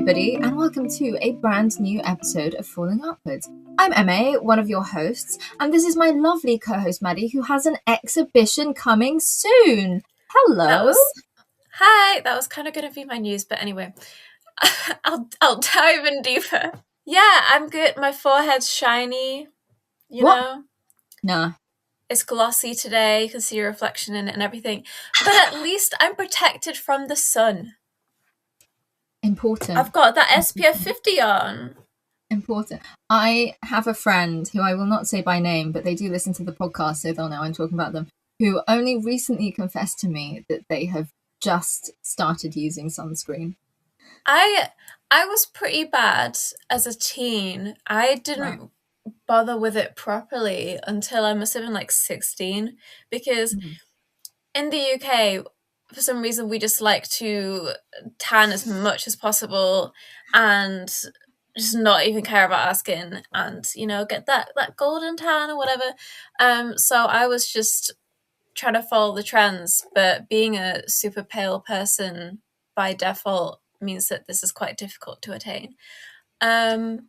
everybody, and welcome to a brand new episode of Falling Upwards. I'm Emma, one of your hosts, and this is my lovely co-host Maddie, who has an exhibition coming soon. Hello. Hi, that was kind of going to be my news, but anyway, I'll dive in deeper. Yeah, I'm good. My forehead's shiny, you know? Nah. It's glossy today. You can see your reflection in it and everything. But at least I'm protected from the sun. Important. I've got that SPF 50 on. Important. I have a friend who I will not say by name, but they do listen to the podcast, so they'll know I'm talking about them, who only recently confessed to me that they have just started using sunscreen. I was pretty bad as a teen. I didn't bother with it properly until I must have been like 16, because in the UK, for some reason, we just like to tan as much as possible and just not even care about our skin and, you know, get that golden tan or whatever. So I was just trying to follow the trends, but being a super pale person by default means that this is quite difficult to attain. And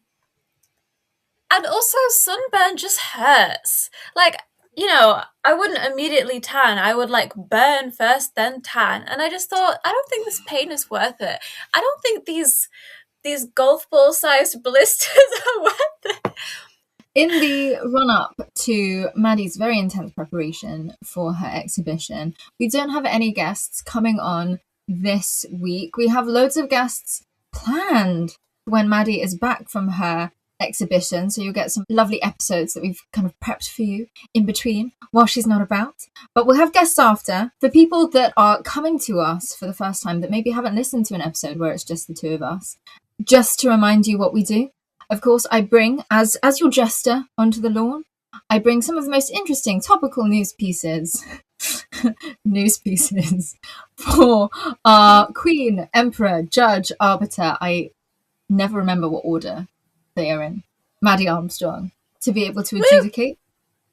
also sunburn just hurts. Like, you know, I wouldn't immediately tan. I would like burn first, then tan. And I just thought, I don't think this pain is worth it. I don't think these golf ball sized blisters are worth it. In the run-up to Maddie's very intense preparation for her exhibition, we don't have any guests coming on this week. We have loads of guests planned when Maddie is back from her exhibition, so you'll get some lovely episodes that we've kind of prepped for you in between while she's not about. But we'll have guests after. For people that are coming to us for the first time that maybe haven't listened to an episode where it's just the two of us, just to remind you what we do. Of course, I bring, as your jester onto the lawn, I bring some of the most interesting topical news pieces for our Queen, Emperor, Judge, Arbiter. I never remember what order they are in. Maddie Armstrong, to be able to adjudicate.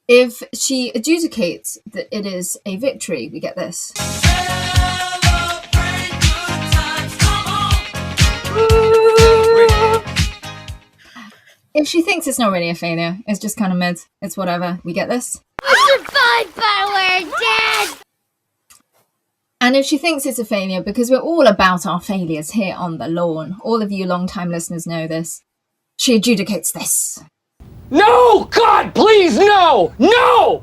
If she adjudicates that it is a victory, we get this. If she thinks it's not really a failure, it's just kind of mid, it's whatever, we get this. I survived, but we're dead! And if she thinks it's a failure, because we're all about our failures here on the lawn, all of you long-time listeners know this, she adjudicates this. No! God, please, no! No!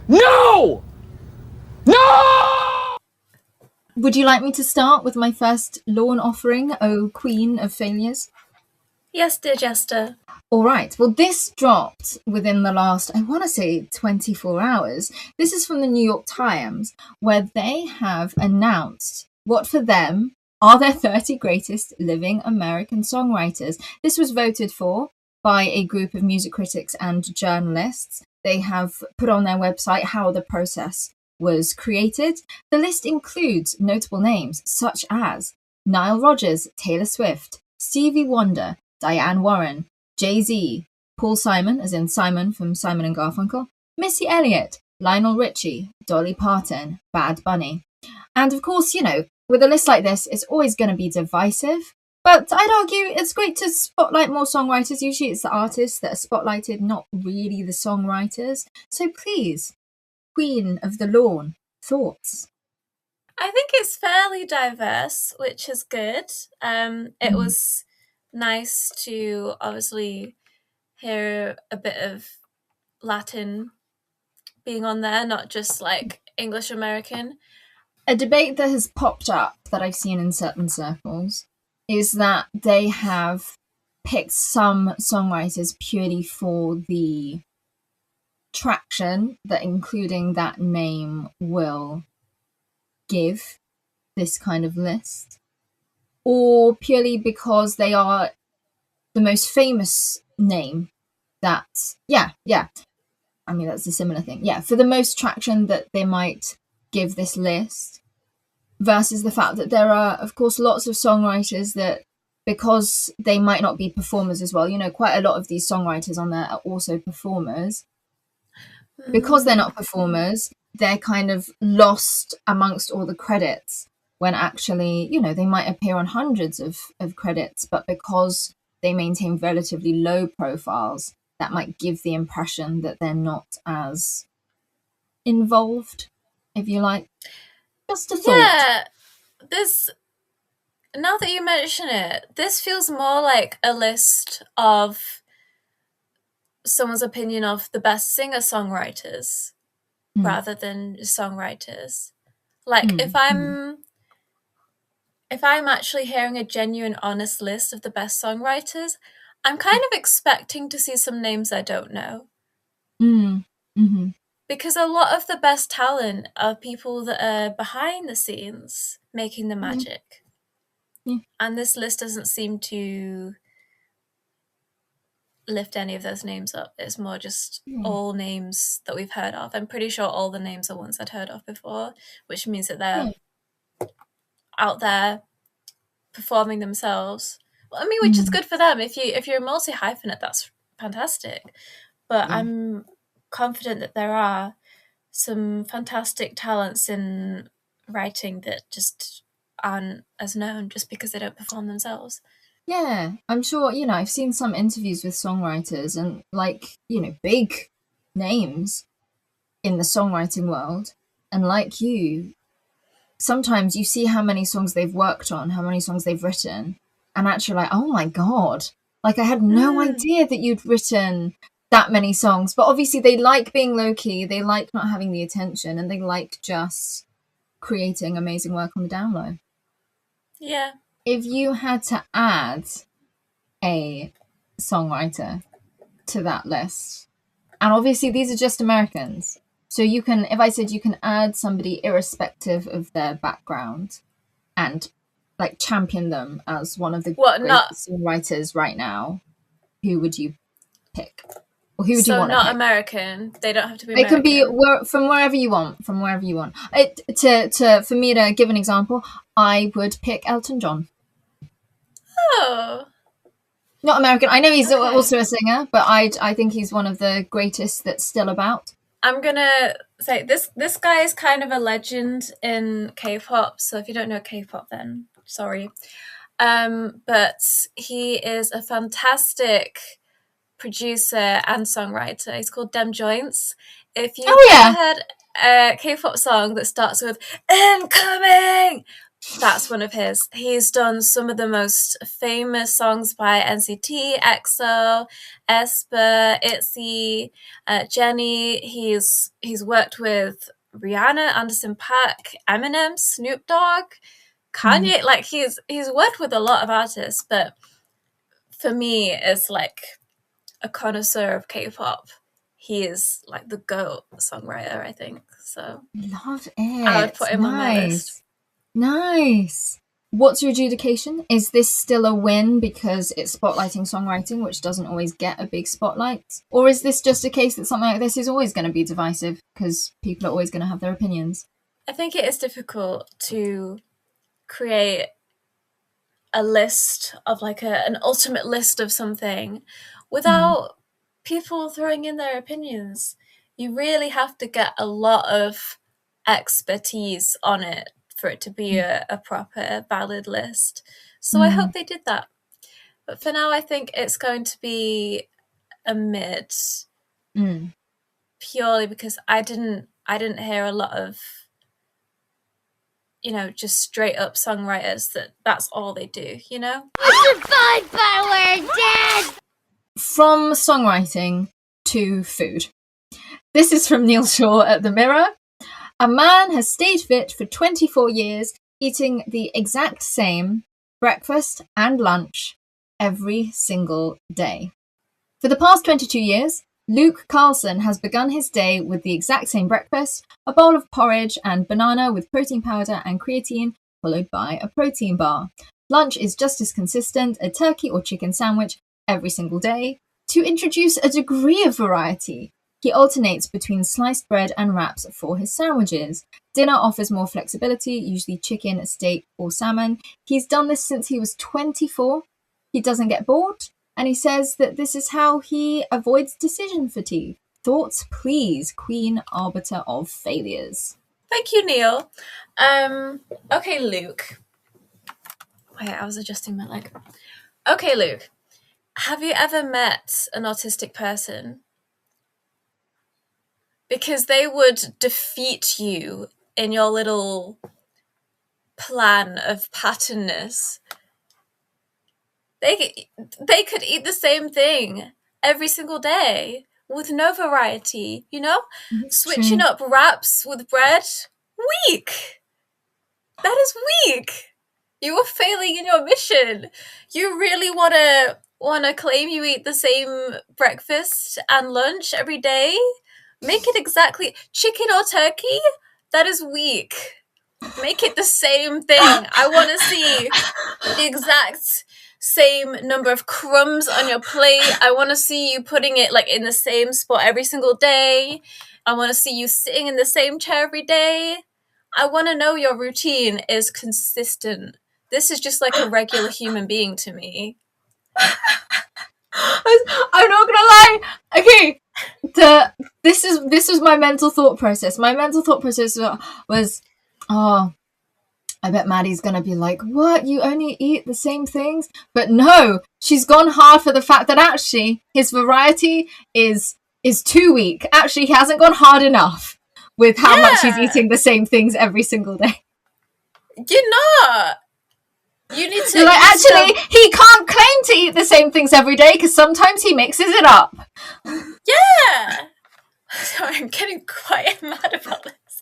No! No! Would you like me to start with my first lawn offering, O Queen of Failures? Yes, dear Jester. All right. Well, this dropped within the last, I want to say, 24 hours. This is from the New York Times, where they have announced what for them are their 30 greatest living American songwriters. This was voted for by a group of music critics and journalists. They have put on their website how the process was created. The list includes notable names such as Nile Rodgers, Taylor Swift, Stevie Wonder, Diane Warren, Jay-Z, Paul Simon, as in Simon from Simon and Garfunkel, Missy Elliott, Lionel Richie, Dolly Parton, Bad Bunny. And of course, you know, with a list like this, it's always going to be divisive. But I'd argue it's great to spotlight more songwriters. Usually it's the artists that are spotlighted, not really the songwriters. So please, Queen of the Lawn, thoughts? I think it's fairly diverse, which is good. It was nice to obviously hear a bit of Latin being on there, not just like English American. A debate that has popped up that I've seen in certain circles is that they have picked some songwriters purely for the traction that including that name will give this kind of list, or purely because they are the most famous name that, I mean, that's a similar thing. Yeah, for the most traction that they might give this list, versus the fact that there are, of course, lots of songwriters that, because they might not be performers as well, you know, quite a lot of these songwriters on there are also performers. Because they're not performers, they're kind of lost amongst all the credits, when actually, you know, they might appear on hundreds of credits, but because they maintain relatively low profiles, that might give the impression that they're not as involved, if you like. Just a thought. Yeah, now that you mention it, this feels more like a list of someone's opinion of the best singer-songwriters rather than songwriters. Like, if I'm actually hearing a genuine, honest list of the best songwriters, I'm kind of expecting to see some names I don't know. Because a lot of the best talent are people that are behind the scenes making the magic. And this list doesn't seem to lift any of those names up. It's more just all names that we've heard of. I'm pretty sure all the names are ones I'd heard of before, which means that they're out there performing themselves. Well, I mean, which is good for them. If you're a multi-hyphenate, that's fantastic. But I'm confident that there are some fantastic talents in writing that just aren't as known just because they don't perform themselves. Yeah, I'm sure, you know, I've seen some interviews with songwriters and, like, you know, big names in the songwriting world. And like you, sometimes you see how many songs they've worked on, how many songs they've written, and actually like, oh my God, like I had no idea that you'd written that many songs. But obviously they like being low-key, they like not having the attention, and they like just creating amazing work on the down low. Yeah. If you had to add a songwriter to that list, and obviously these are just Americans, so you can, if I said you can add somebody irrespective of their background and like champion them as one of the greatest songwriters right now, who would you pick? Or who would you want to pick? So not American. They don't have to be It American. can be from wherever you want. From wherever you want. For me to give an example, I would pick Elton John. Oh. Not American. I know he's also a singer, but I think he's one of the greatest that's still about. I'm gonna say this guy is kind of a legend in K-pop. So if you don't know K-pop, then sorry. But he is a fantastic producer and songwriter. He's called Dem Joints. If you've ever heard a K-pop song that starts with "Incoming," that's one of his. He's done some of the most famous songs by NCT, EXO, aespa, ITZY, Jennie. He's worked with Rihanna, Anderson .Paak, Eminem, Snoop Dogg, Kanye. Like he's worked with a lot of artists, but for me, as like a connoisseur of K-pop, he is like the GOAT songwriter, I think. So love it. I would put him on my list. Nice. What's your adjudication? Is this still a win because it's spotlighting songwriting, which doesn't always get a big spotlight? Or is this just a case that something like this is always going to be divisive because people are always going to have their opinions? I think it is difficult to create a list of like an ultimate list of something without people throwing in their opinions. You really have to get a lot of expertise on it for it to be a proper, valid list. So I hope they did that. But for now, I think it's going to be a mid, purely because I didn't hear a lot of, you know, just straight up songwriters that's all they do, you know? Survive power, Dad! From songwriting to food. This is from Neil Shaw at The Mirror. A man has stayed fit for 24 years, eating the exact same breakfast and lunch every single day. For the past 22 years, Luke Carlson has begun his day with the exact same breakfast, a bowl of porridge and banana with protein powder and creatine, followed by a protein bar. Lunch is just as consistent, a turkey or chicken sandwich every single day. To introduce a degree of variety, he alternates between sliced bread and wraps for his sandwiches. Dinner offers more flexibility, usually chicken, steak, or salmon. He's done this since he was 24. He doesn't get bored, and he says that this is how he avoids decision fatigue. Thoughts, please, Queen Arbiter of Failures. Thank you, Neil. Okay, Luke. Wait, I was adjusting my leg. Okay, Luke. Have you ever met an autistic person? Because they would defeat you in your little plan of patternness. They could eat the same thing every single day with no variety, you know? Switching up wraps with bread, weak. That is weak. You are failing in your mission. You really want to claim you eat the same breakfast and lunch every day? Make it exactly chicken or turkey? That is weak. Make it the same thing. I want to see the exact same number of crumbs on your plate. I want to see you putting it like in the same spot every single day. I want to see you sitting in the same chair every day. I want to know your routine is consistent. This is just like a regular human being to me. I'm not gonna lie. Okay, this is my mental thought process. My mental thought process was, oh, I bet Maddie's gonna be like, what? You only eat the same things? But no, she's gone hard for the fact that actually his variety is too weak. Actually, he hasn't gone hard enough with how much he's eating the same things every single day. You're not. You need to. Like, actually, he can't claim to eat the same things every day because sometimes he mixes it up. Yeah. Sorry, I'm getting quite mad about this.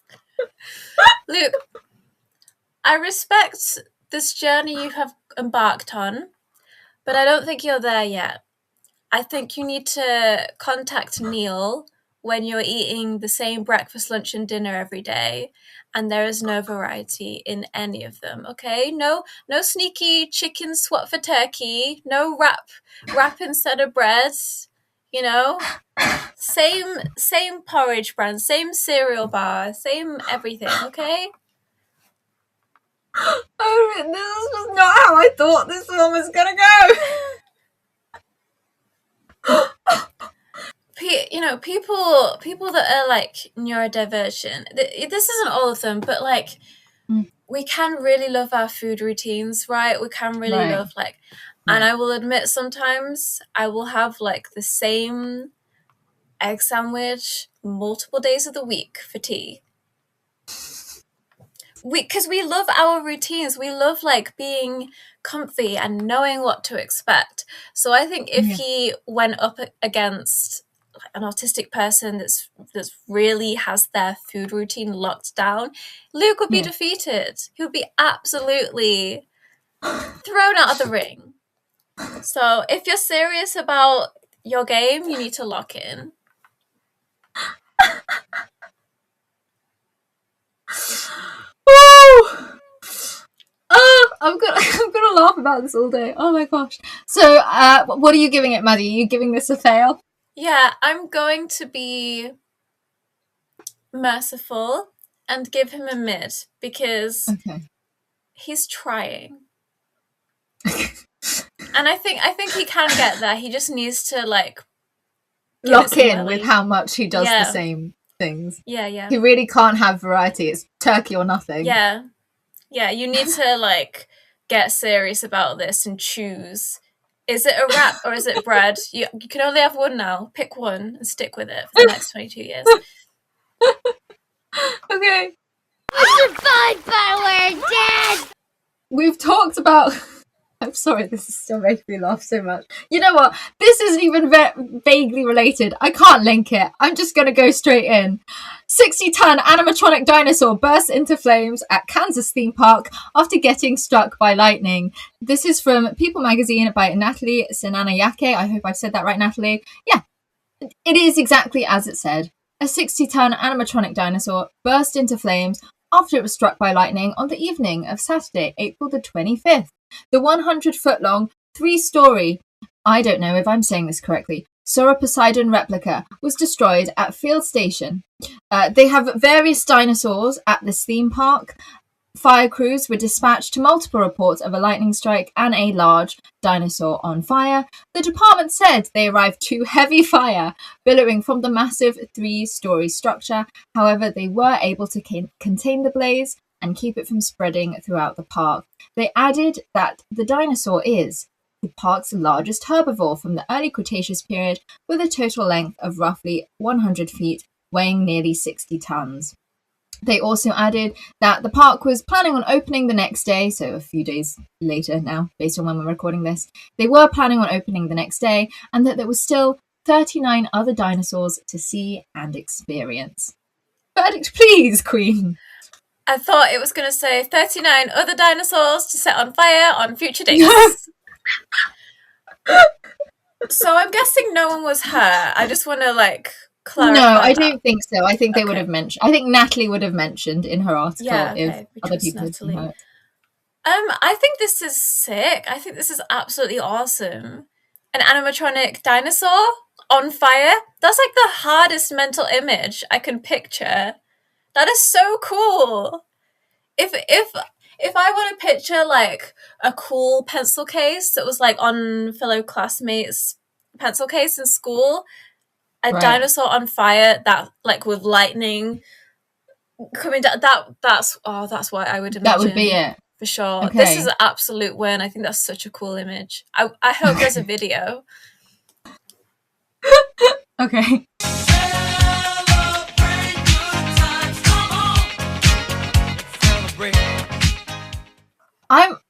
Luke, I respect this journey you have embarked on, but I don't think you're there yet. I think you need to contact Neil when you're eating the same breakfast, lunch, and dinner every day, and there is no variety in any of them, okay? No sneaky chicken swap for turkey, no wrap instead of bread, you know? Same porridge brand, same cereal bar, same everything, okay? Oh, this was not how I thought this one was gonna go. You know, people that are like neurodivergent, this isn't all of them, but like we can really love our food routines, right? We can really love like, and I will admit sometimes I will have like the same egg sandwich multiple days of the week for tea. Because we love our routines. We love like being comfy and knowing what to expect. So I think if he went up against an autistic person that's really has their food routine locked down, Luke would be defeated. He would be absolutely thrown out of the ring. So if you're serious about your game, you need to lock in. I'm gonna laugh about this all day. Oh my gosh. So, what are you giving it, Maddie? Are you giving this a fail? Yeah, I'm going to be merciful and give him a mid because he's trying. And I think he can get there. He just needs to like lock in with how much he does the same things. Yeah. He really can't have variety. It's turkey or nothing. Yeah, you need to like get serious about this and choose. Is it a wrap or is it bread? You can only have one now. Pick one and stick with it for the next 22 years. Okay. I survived power, Dad! We've talked about... I'm sorry, this is still making me laugh so much. You know what? This isn't even vaguely related. I can't link it. I'm just going to go straight in. 60-ton animatronic dinosaur bursts into flames at Kansas theme park after getting struck by lightning. This is from People magazine by Natalie Senanayake. I hope I've said that right, Natalie. Yeah, it is exactly as it said. A 60-ton animatronic dinosaur burst into flames after it was struck by lightning on the evening of Saturday, April the 25th. The 100-foot-long, 3-story, I don't know if I'm saying this correctly, Sauroposeidon replica was destroyed at Field Station. They have various dinosaurs at this theme park. fire crews were dispatched to multiple reports of a lightning strike and a large dinosaur on fire. The department said they arrived to heavy fire billowing from the massive 3-story structure. However, they were able to contain the blaze and keep it from spreading throughout the park. They added that the dinosaur is the park's largest herbivore from the early Cretaceous period, with a total length of roughly 100 feet, weighing nearly 60 tons. They also added that the park was planning on opening the next day, so a few days later now, based on when we're recording this. They were planning on opening the next day, and that there was still 39 other dinosaurs to see and experience. Verdict, please, Queen. I thought it was going to say 39 other dinosaurs to set on fire on future dates. So I'm guessing no one was hurt. I just want to, clarify No, I that. don't think so. I think they would have mentioned. I think Natalie would have mentioned in her article if other people had been hurt. I think this is sick. I think this is absolutely awesome. An animatronic dinosaur on fire? That's like the hardest mental image I can picture. That is so cool. If I want to picture like a cool pencil case that was like on fellow classmates' pencil case in school, a dinosaur on fire that like with lightning coming down, that's what I would imagine. That would be it. For sure. Okay. This is an absolute win. I think that's such a cool image. I hope there's a video. Okay.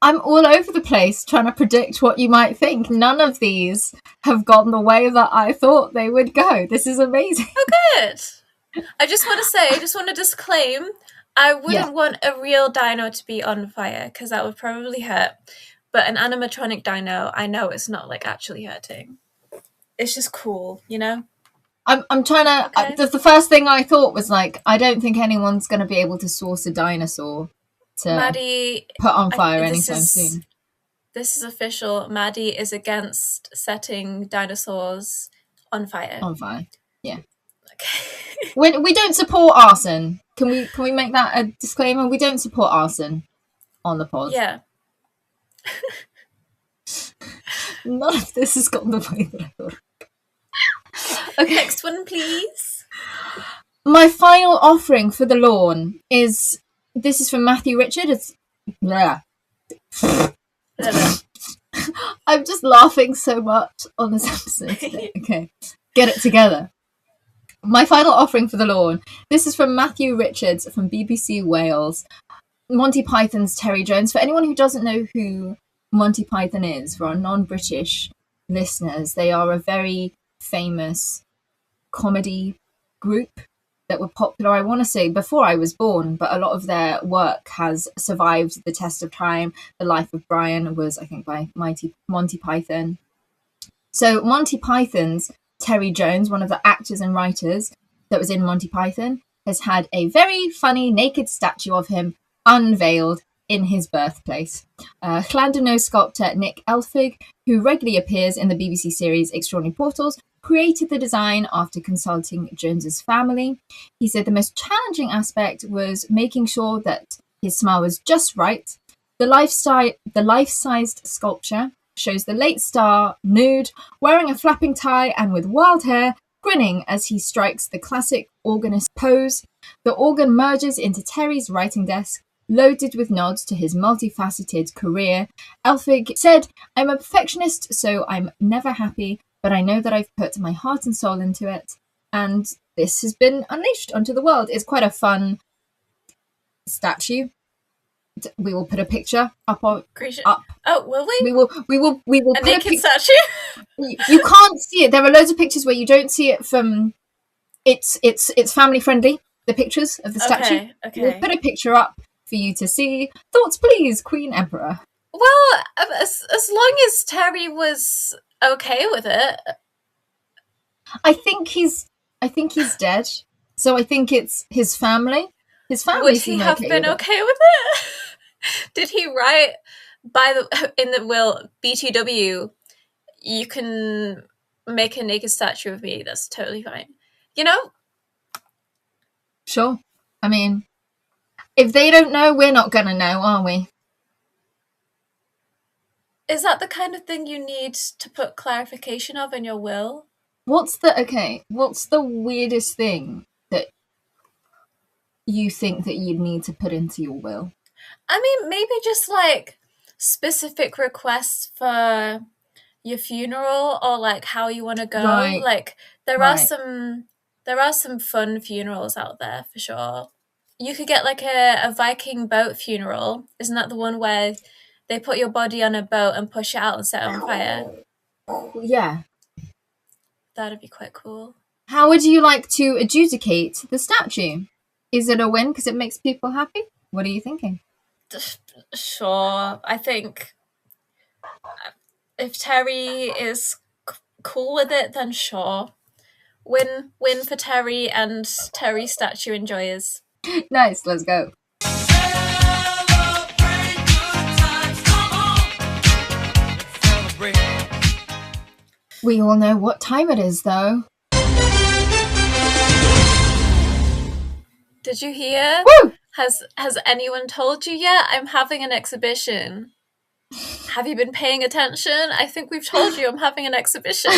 I'm all over the place trying to predict what you might think. None of these have gone the way that I thought they would go. This is amazing. Oh, good. I just want to disclaim, I wouldn't want a real dino to be on fire because that would probably hurt. But an animatronic dino, I know it's not like actually hurting. It's just cool, you know? I'm trying to... Okay. The first thing I thought was like, I don't think anyone's going to be able to source a dinosaur to Maddie, put on fire anytime soon. This is official. Maddie is against setting dinosaurs on fire. On fire, yeah. Okay. We don't support arson. Can we make that a disclaimer? We don't support arson on the pod. Yeah. None of this has gone the way that I thought. Okay. Next one, please. My final offering for the lawn is... This is from Matthew Richard. It's... I'm just laughing so much on this episode today. Okay, get it together. My final offering for the lawn. This is from Matthew Richards from BBC Wales. Monty Python's Terry Jones. For anyone who doesn't know who Monty Python is, for our non-British listeners, they are a very famous comedy group that were popular, I want to say, before I was born, but a lot of their work has survived the test of time. The Life of Brian was, I think, by Monty Python. So Monty Python's Terry Jones, one of the actors and writers that was in Monty Python, has had a very funny naked statue of him unveiled in his birthplace. Llandudno sculptor Nick Elfig, who regularly appears in the BBC series Extraordinary Portals, created the design after consulting Jones's family. He said the most challenging aspect was making sure that his smile was just right. The life-sized sculpture shows the late star nude, wearing a flapping tie and with wild hair, grinning as he strikes the classic organist pose. The organ merges into Terry's writing desk, loaded with nods to his multifaceted career. Elfig said, "I'm a perfectionist, so I'm never happy, but I know that I've put my heart and soul into it, and this has been unleashed onto the world." It's quite a fun statue. We will put a picture up. Oh, will we? We will a put naked statue. You can't see it. There are loads of pictures where you don't see it from. It's family friendly. The pictures of the statue. Okay. We'll put a picture up for you to see. Thoughts, please, Queen Emperor. Well, as long as Terry was okay with it. I think he's dead. So I think it's his family. His family. Would he have been okay with it? Did he write in the will BTW? You can make a naked statue of me. That's totally fine. You know. Sure. I mean, If they don't know, we're not gonna know, are we? Is that the kind of thing you need to put clarification of in your will? What's the weirdest thing that you think that you'd need to put into your will? I mean, maybe just like specific requests for your funeral, or like how you want to go. Right. Like there Right. are some fun funerals out there for sure. You could get like a Viking boat funeral. Isn't that the one where they put your body on a boat and push it out and set it on fire? Yeah. That'd be quite cool. How would you like to adjudicate the statue? Is it a win because it makes people happy? What are you thinking? Sure. I think if Terry is cool with it, then sure. Win for Terry and Terry statue enjoyers. Nice, let's go. We all know what time it is, though. Did you hear? Woo! Has anyone told you yet? I'm having an exhibition. Have you been paying attention? I think we've told you I'm having an exhibition.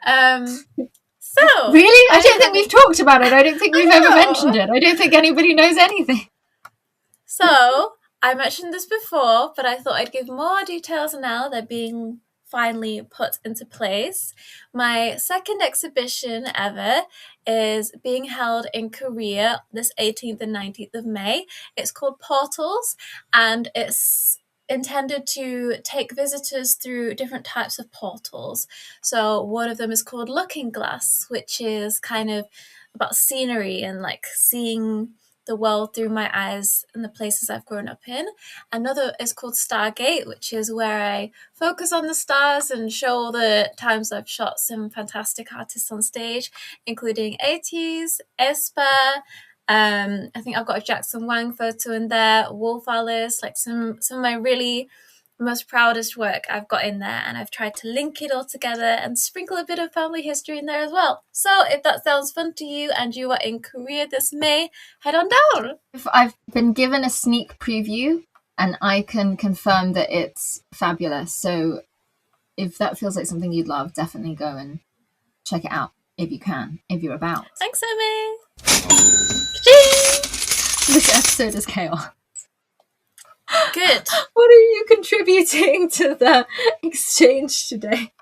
So really? I don't think we've talked about it. I don't think we've ever mentioned it. I don't think anybody knows anything. So I mentioned this before, but I thought I'd give more details now. They're being finally put into place. My second exhibition ever is being held in Korea this 18th and 19th of May. It's called Portals, and it's intended to take visitors through different types of portals. So one of them is called Looking Glass, which is kind of about scenery and like seeing the world through my eyes and the places I've grown up in. Another is called Stargate, which is where I focus on the stars and show all the times I've shot some fantastic artists on stage, including 80s, aespa. I think I've got a Jackson Wang photo in there, Wolf Alice, like some of my really most proudest work I've got in there, and I've tried to link it all together and sprinkle a bit of family history in there as well. So if that sounds fun to you and you are in Korea this May, head on down. I've been given a sneak preview and I can confirm that it's fabulous. So if that feels like something you'd love, definitely go and check it out if you can, if you're about. Thanks, Emmy. This episode is chaos. Good. What are you contributing to the exchange today?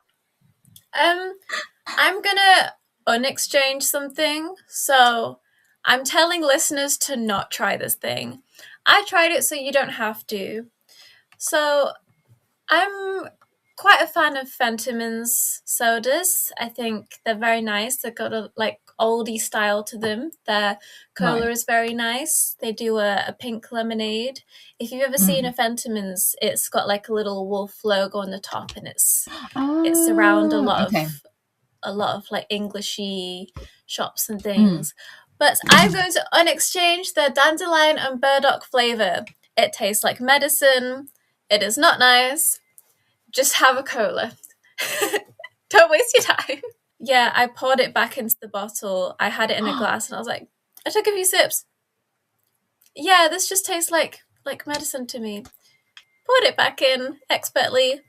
I'm gonna unexchange something. So I'm telling listeners to not try this thing. I tried it so you don't have to. So I'm quite a fan of Fentimans sodas. I think they're very nice. They've got a like oldie style to them. Their cola is very nice. They do a pink lemonade. If you've ever seen a Fentimans, it's got like a little wolf logo on the top, and it's around a lot of like Englishy shops and things. But I'm going to unexchange their dandelion and burdock flavor. It tastes like medicine. It is not nice. Just have a cola. Don't waste your time. Yeah, I poured it back into the bottle. I had it in a glass and I was like, I took a few sips. Yeah, this just tastes like medicine to me. Poured it back in expertly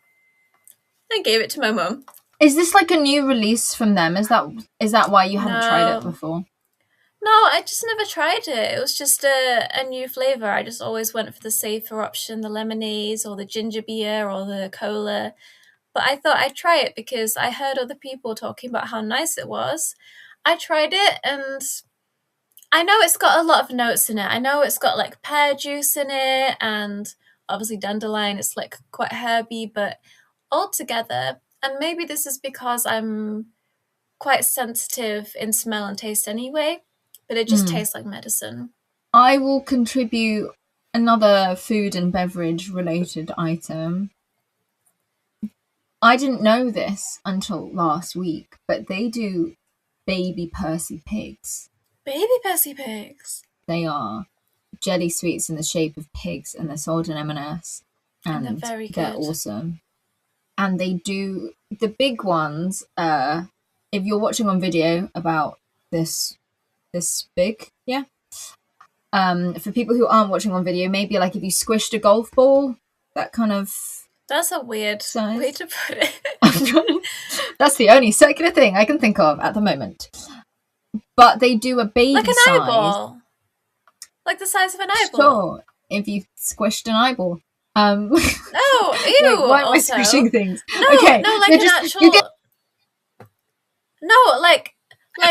and gave it to my mum. Is this like a new release from them? Is that why you haven't tried it before? No, I just never tried it. It was just a new flavour. I just always went for the safer option, the lemonades or the ginger beer or the cola. But I thought I'd try it because I heard other people talking about how nice it was. I tried it and I know it's got a lot of notes in it. I know it's got like pear juice in it and obviously dandelion. It's like quite herby, but all together. And maybe this is because I'm quite sensitive in smell and taste anyway, but it just tastes like medicine. I will contribute another food and beverage related item. I didn't know this until last week, but they do baby Percy pigs. Baby Percy pigs? They are jelly sweets in the shape of pigs, and they're sold in M&S. And they're very good. They're awesome. And they do the big ones. If you're watching on video about this big, yeah, For people who aren't watching on video, maybe like if you squished a golf ball, that kind of That's a weird size. way to put it. That's the only circular thing I can think of at the moment. But they do a baby Like an size. eyeball. Like the size of an eyeball. Sure, if you squished an eyeball. No, ew. Wait, why am I also. squishing things? No, okay, no, like so an just, actual. No, like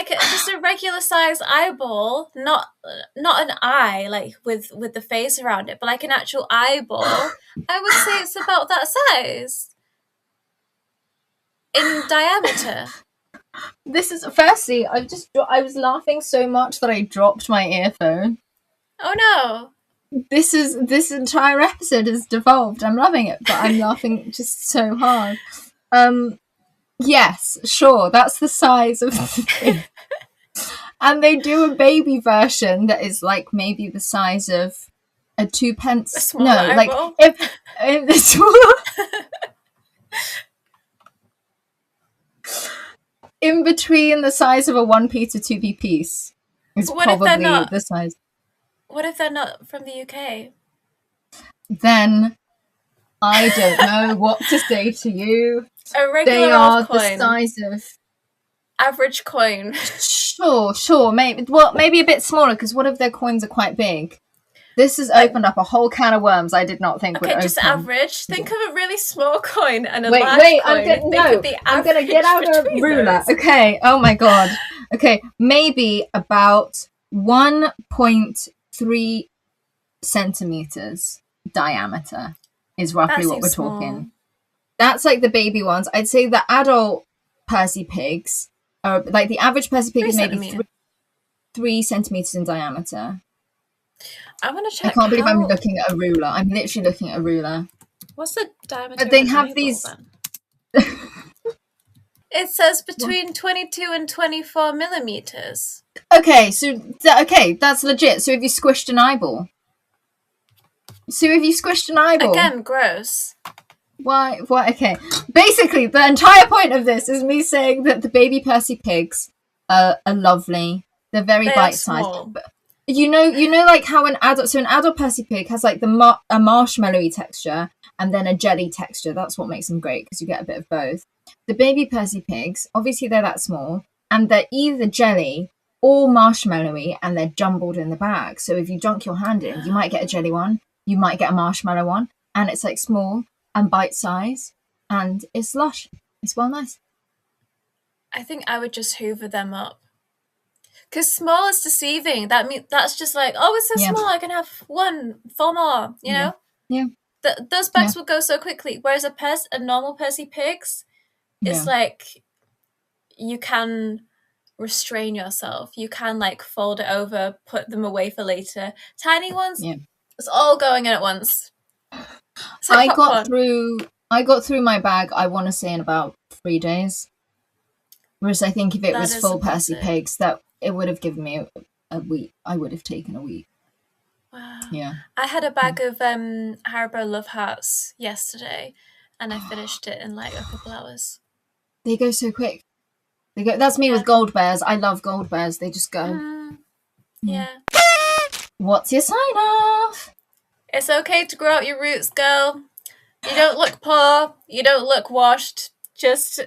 just a regular size eyeball, not an eye, like with the face around it, but like an actual eyeball. I would say it's about that size in diameter. This is firstly, I was laughing so much that I dropped my earphone. Oh no. This entire episode has devolved. I'm loving it, but I'm laughing just so hard. Yes, sure, that's the size of the thing. And they do a baby version that is like maybe the size of a 2p. A smaller eyeball? Like if the smaller in between the size of a 1p to 2p piece is probably the size. What if they're not from the UK? Then I don't know what to say to you. A regular They are coin. the size of Average coin. Sure, maybe a bit smaller, because what if their coins are quite big? This has opened up a whole can of worms I did not think would open. Okay, just average. Think of a really small coin and a large wait, coin. I'm gonna get out a ruler. Those. Okay, oh my god. Okay, maybe about 1.3 centimeters diameter is roughly what we're talking. That's like the baby ones. I'd say the adult Percy pigs are like the average Percy pig is maybe 3 centimeters in diameter. I want to check. I can't believe I'm looking at a ruler. I'm literally looking at a ruler. What's the diameter? But they of have eyeball, these. It says between 22 and 24 millimeters. Okay, so that's legit. So if you squished an eyeball. Again, gross. Why? Okay. Basically, the entire point of this is me saying that the baby Percy pigs are lovely. They're very bite-sized. You know, like how an adult Percy pig has like a marshmallowy texture and then a jelly texture. That's what makes them great, because you get a bit of both. The baby Percy pigs, obviously they're that small, and they're either jelly or marshmallowy, and they're jumbled in the bag. So if you dunk your hand in, you might get a jelly one, you might get a marshmallow one, and it's like small and bite-sized, and it's lush. It's well nice. I think I would just hoover them up. Because small is deceiving. That's just like, oh, it's so small, I can have 4 more, you know? Yeah. Those bags will go so quickly. Whereas a normal Percy Pigs, it's like you can restrain yourself. You can like fold it over, put them away for later. Tiny ones, it's all going in at once. Like I got through my bag, I want to say, in about 3 days. Whereas I think if it was full Percy Pigs, that it would have given me a week. I would have taken a week. Wow. Yeah. I had a bag of Haribo Love Hearts yesterday, and I finished it in like a couple hours. They go so quick. That's me with gold bears. I love gold bears. They just go. Yeah. What's your sign off? It's okay to grow out your roots, girl. You don't look poor. You don't look washed. Just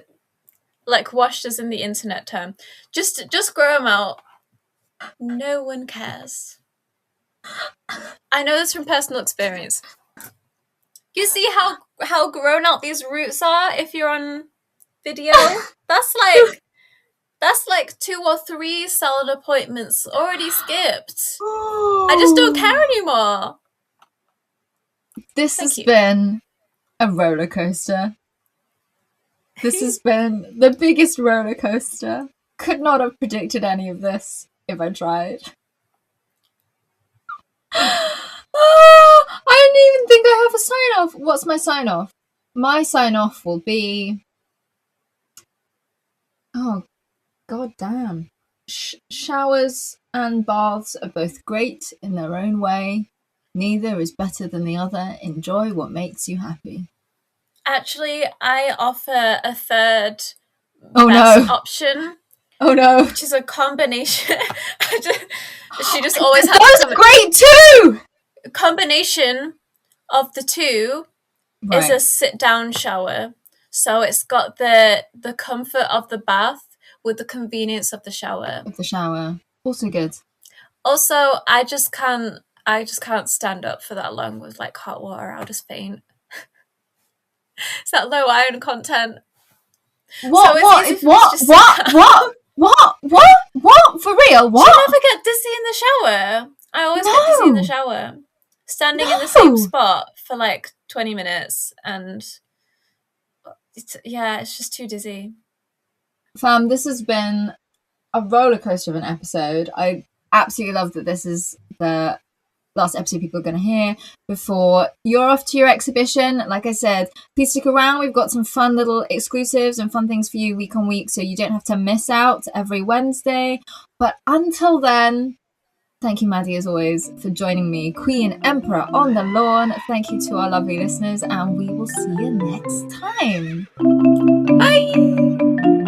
like washed as in the internet term. Just grow them out. No one cares. I know this from personal experience. You see how grown out these roots are if you're on video? That's like 2 or 3 salon appointments already skipped. I just don't care anymore. This has been a roller coaster. This has been the biggest roller coaster. Could not have predicted any of this if I tried. I didn't even think I have a sign-off. What's my sign-off? My sign-off will be... Oh, god damn. Showers and baths are both great in their own way. Neither is better than the other. Enjoy what makes you happy. Actually, I offer a third option. Oh no. Oh no. Which is a combination. She just always had Those are great too! a combination of the two is a sit-down shower. So it's got the comfort of the bath with the convenience of the shower. Also good. Also, I just can't stand up for that long with like hot water. I'll just faint. It's that low iron content. What? For real? What? Do you never get dizzy in the shower? I always get dizzy in the shower. Standing in the same spot for like 20 minutes and it's just too dizzy. Fam, this has been a roller coaster of an episode. I absolutely love that this is the last episode people are going to hear before you're off to your exhibition. Like I said, please stick around. We've got some fun little exclusives and fun things for you week on week, so you don't have to miss out every Wednesday. But until then, thank you, Maddie, as always, for joining me, Queen Emperor on the lawn. Thank you to our lovely listeners, and we will see you next time. Bye!